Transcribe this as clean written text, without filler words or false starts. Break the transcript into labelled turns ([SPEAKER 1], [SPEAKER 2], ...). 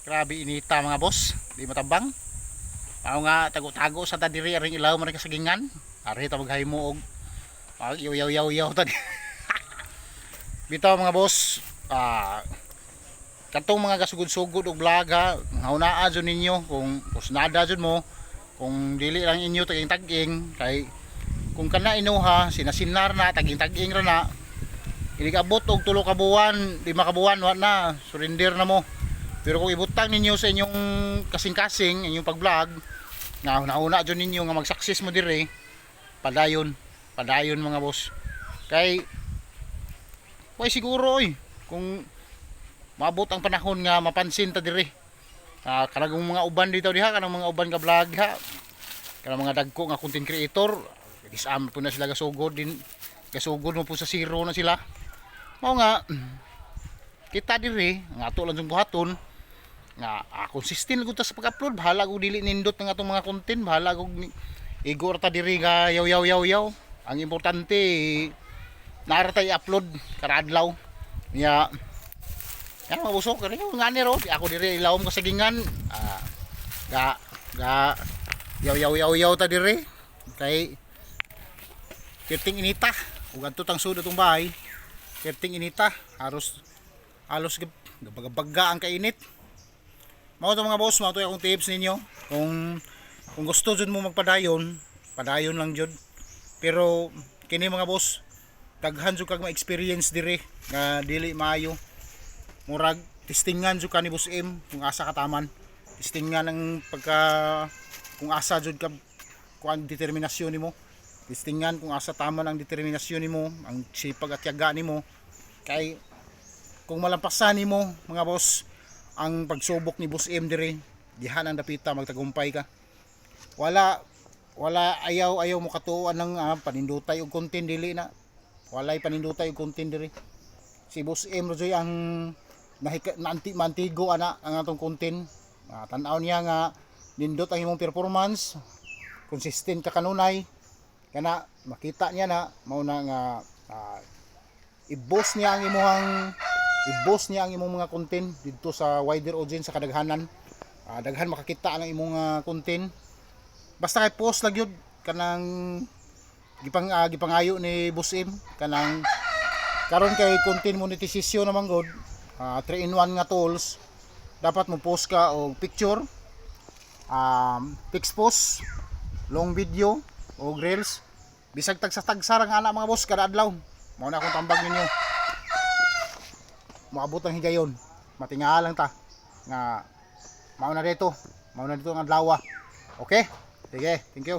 [SPEAKER 1] Grabe inita mga boss, di matabang. Mao nga tago-tago sa tadiri aring ilaw man kasagingan. Ari ta maghimo og yaw-yaw-yaw ta. Bitaw mga boss, katong mga gasugod-sugod og vlog ha, haunaa jud ninyo kung kusnada jud mo, kung dili lang inyo taging-taging kay kung kana inuha sinasinar na taging-taging ra na. Ili kabot og 3 ka buwan, 5 ka buwan wa na, surrender na mo. Pero kung ibutang ninyo sa inyong kasing-kasing, inyong pag-vlog, nga nauna dyan ninyo nga mag-success mo dire, padayon mga boss. Kay, way siguro kung maabot ang panahon nga mapansin ta dire. Kanang mga uban dito diha, kanang mga uban ka vlog ha, kanang mga dagko nga content creator, isam po na sila gasugod mo po sa zero na sila. Mao nga, kita dire, nga ato lang yung buhaton, nga consistent gud ta sa pag-upload, bahala ko dili nindot ng atong mga content, bahala ko igor ta diri nga yaw. Ang importante naara tay upload kada adlaw. Nya yan mabusok kani nga ni ro ako diri ilawom kasagingan, ga yaw ta diri kay kerting inita ug adto tang sud atong bahay, kerting inita halos gabagbaga ang kainit. Mao to mga boss, mao to akong tips ninyo. Kung gusto jud mo magpadayon, padayon lang jud. Pero kini mga boss, daghan jud kag ma-experience dire nga dili maayo. Murag testingan jud ka ni Boss M kung asa ka taman. Testingan ang kung asa jud ka kuan determinasyon nimo. Testingan kung asa taman ang determinasyon nimo, ang sipag at tiyaga nimo. Kay kung malampasan nimo mga boss ang pagsubok ni Boss M dire, dihan ang dapita magtagumpay ka. Wala ayaw mo katuan ng panindutay og content dili na. Walay panindutay og content dire. Si Boss M Rojoy ang mantigo ana ang atong content. Tan-aw niya nga nindot ang imong performance, consistent ka kanunay. Kana makita niya na mao na nga i-boss niya ang imong mga content dito sa wider audience sa kadaghanan. Daghan makakita ang imong content. Basta kay post lang yun kanang gipangayo ni Boss M kanang karon kay content monetization naman god, 3-in-1 nga tools. Dapat mo post ka og picture, text post, long video o reels. Bisag tagsa-tagsa ra nga ana mga boss kada adlaw. Mao na akong tambag ninyo. Maabot ang higayon, matingal lang ta nga mao na dito ang adlaw. Okay, sige, thank you.